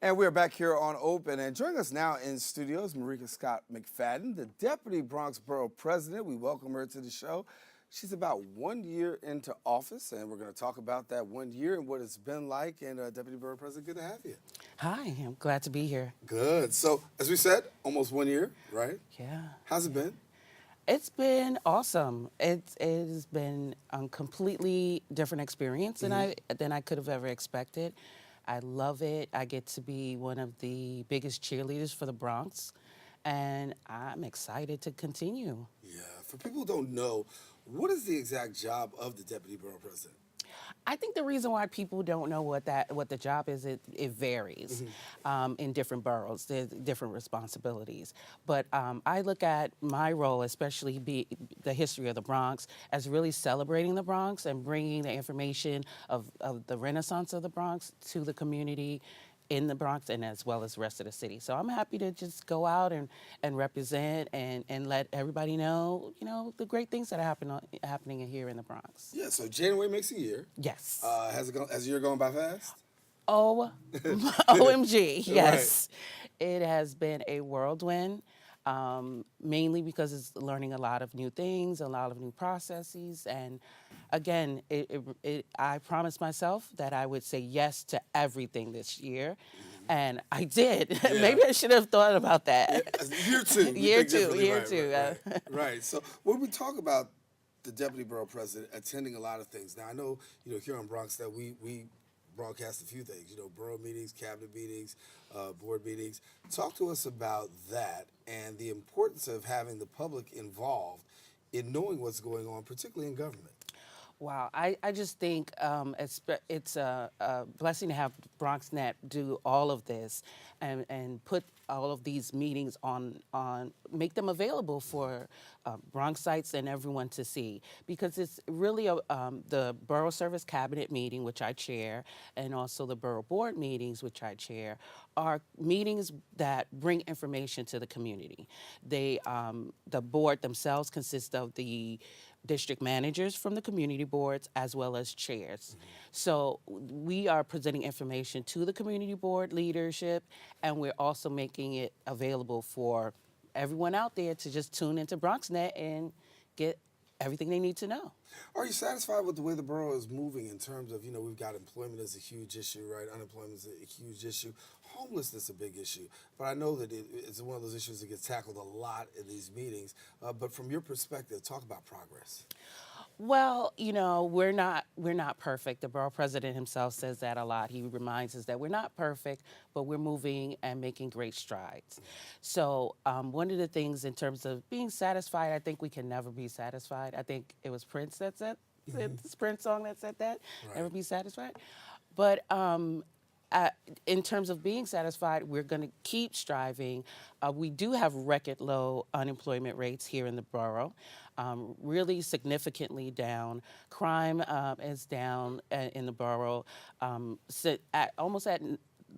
And we're back here on Open. And joining us now in studio is Marricka Scott-Mcfadden, the Deputy Bronx Borough President. We welcome her to the show. She's about 1 year into office, and we're going to talk about that 1 year and what it's been like. And Deputy Borough President, good to have you. Hi, I'm glad to be here. Good. So, as we said, almost 1 year, right? Yeah. How's it been? It's been awesome. It has been a completely different experience than I could have ever expected. I love it. I get to be one of the biggest cheerleaders for the Bronx, and I'm excited to continue. Yeah. For people who don't know, what is the exact job of the Deputy Borough President? I think the reason why people don't know what the job is, it varies in different boroughs. There's different responsibilities. But I look at my role, especially the history of the Bronx, as really celebrating the Bronx and bringing the information of the Renaissance of the Bronx to the community in the Bronx and as well as the rest of the city. So I'm happy to just go out and represent and let everybody know, the great things that are happening here in the Bronx. Yeah, so January makes a year. Yes. Has the year gone by fast? Oh, OMG, yes. Right. It has been a whirlwind, mainly because it's learning a lot of new things, a lot of new processes, and again, I promised myself that I would say yes to everything this year, and I did. Yeah. Maybe I should have thought about that. Yeah, year two. Year two. Right. So when we talk about the Deputy Borough President attending a lot of things, now I know, here in Bronx that we broadcast a few things, borough meetings, cabinet meetings, board meetings. Talk to us about that and the importance of having the public involved in knowing what's going on, particularly in government. Wow, I just think it's a blessing to have BronxNet do all of this and put all of these meetings on make them available for Bronxites and everyone to see, because it's really the Borough Service Cabinet meeting, which I chair, and also the Borough Board meetings, which I chair, are meetings that bring information to the community. The board themselves consists of the district managers from the community boards as well as chairs. So we are presenting information to the community board leadership, and we're also making it available for everyone out there to just tune into BronxNet and get everything they need to know. Are you satisfied with the way the borough is moving in terms of, we've got employment as a huge issue, right? Unemployment is a huge issue. Homelessness is a big issue. But I know that it's one of those issues that gets tackled a lot in these meetings. But from your perspective, talk about progress. Well, we're not perfect. The borough president himself says that a lot. He reminds us that we're not perfect, but we're moving and making great strides. So one of the things in terms of being satisfied, I think we can never be satisfied. I think it was Prince that said, this Prince song that said that, right. Never be satisfied. But in terms of being satisfied, we're going to keep striving. We do have record low unemployment rates here in the borough, really significantly down. Crime is down in the borough, almost at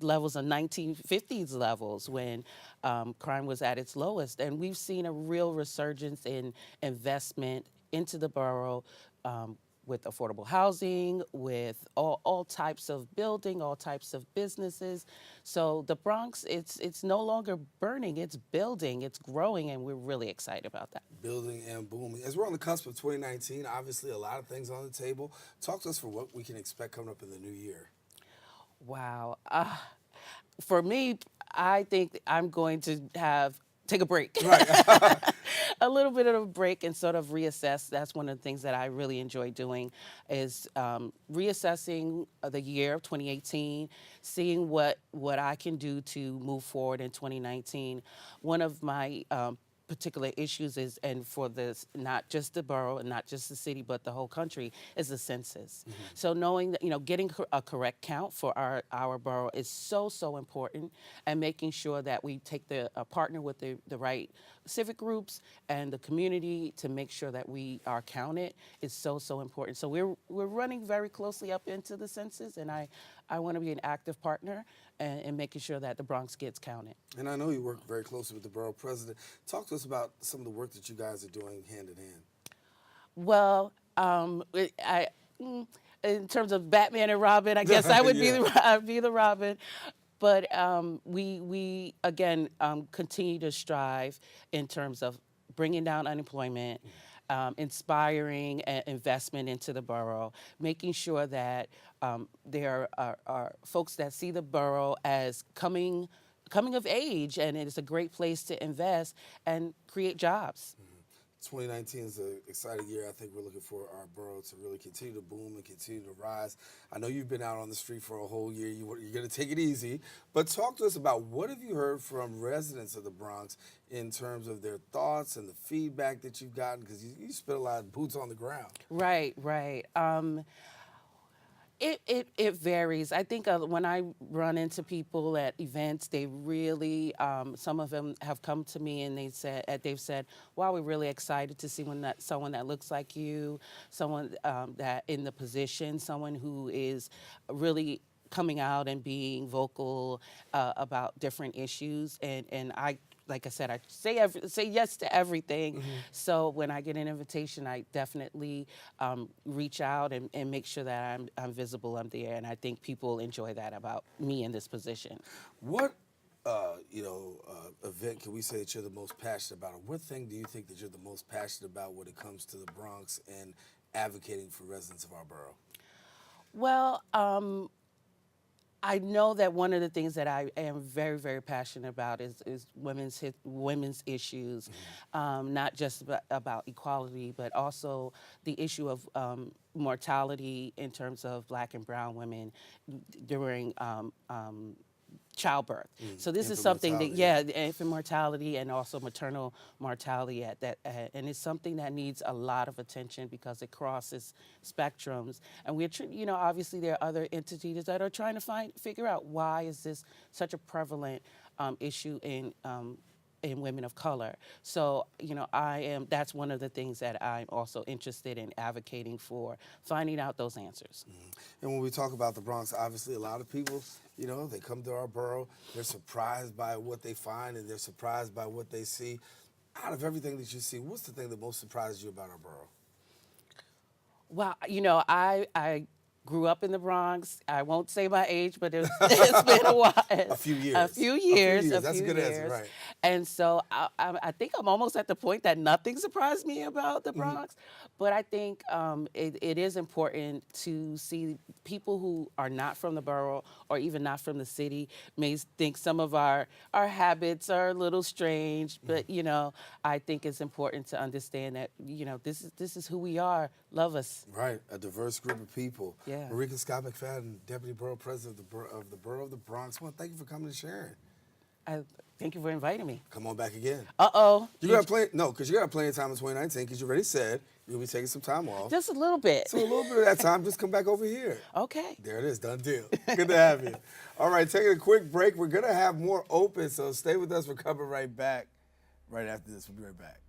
levels of 1950s levels when crime was at its lowest. And we've seen a real resurgence in investment into the borough, with affordable housing, with all types of building, all types of businesses. So the Bronx, it's no longer burning, it's building, it's growing, and we're really excited about that. Building and booming. As we're on the cusp of 2019, obviously a lot of things on the table. Talk to us for what we can expect coming up in the new year. Wow. For me, I think I'm going to take a break. Right. A little bit of a break and sort of reassess. That's one of the things that I really enjoy doing is reassessing the year of 2018, seeing what I can do to move forward in 2019. One of my particular issues is, and for this, not just the borough and not just the city, but the whole country, is the census. So knowing that, getting a correct count for our borough is so important, and making sure that we take partner with the right civic groups and the community to make sure that we are counted is so important. So we're running very closely up into the census, and I want to be an active partner and making sure that the Bronx gets counted. And I know you work very closely with the borough president. Talk to us about some of the work that you guys are doing hand in hand. Well, in terms of Batman and Robin, I guess I would be the Robin. But we again continue to strive in terms of bringing down unemployment, inspiring investment into the borough, making sure that there are folks that see the borough as coming of age, and it is a great place to invest and create jobs. 2019 is an exciting year. I think we're looking for our borough to really continue to boom and continue to rise. I know you've been out on the street for a whole year. You're going to take it easy, but talk to us about what have you heard from residents of the Bronx in terms of their thoughts and the feedback that you've gotten, because you spent a lot of boots on the ground. Right, right. It varies. I think when I run into people at events, they really some of them have come to me and they've said, "Wow, we're really excited to see someone that looks like you, someone that in the position, someone who is really coming out and being vocal about different issues." And I, like I said, I say yes to everything. So when I get an invitation, I definitely reach out and make sure that I'm visible, I'm there, and I think people enjoy that about me in this position. What event can we say that you're the most passionate about? Or what thing do you think that you're the most passionate about when it comes to the Bronx and advocating for residents of our borough? Well, I know that one of the things that I am very, very passionate about is women's issues, not just about equality, but also the issue of mortality in terms of Black and brown women during childbirth. So this is Infant something that, mortality, infant mortality and also maternal mortality and it's something that needs a lot of attention because it crosses spectrums. And obviously there are other entities that are trying to figure out why is this such a prevalent issue in women of color. So, that's one of the things that I'm also interested in advocating for, finding out those answers. And when we talk about the Bronx, obviously a lot of people, they come to our borough, they're surprised by what they find and they're surprised by what they see. Out of everything that you see, what's the thing that most surprises you about our borough? Well, I grew up in the Bronx. I won't say my age, but it's been a while. A few years. A few years. That's a good answer, right? And so I think I'm almost at the point that nothing surprised me about the Bronx. But I think it is important to see people who are not from the borough or even not from the city may think some of our habits are a little strange. But, I think it's important to understand that, this is who we are. Love us. Right, a diverse group of people. Yeah. Marricka Scott-Mcfadden, Deputy Borough President of the Borough of the Bronx. Well, thank you for coming and sharing. Thank you for inviting me. Come on back again. Uh-oh. You got plenty of time in 2019 because you already said you'll be taking some time off. Just a little bit. So a little bit of that time, just come back over here. Okay. There it is, done deal. Good to have you. All right, taking a quick break. We're going to have more open, so stay with us. We're coming right back right after this. We'll be right back.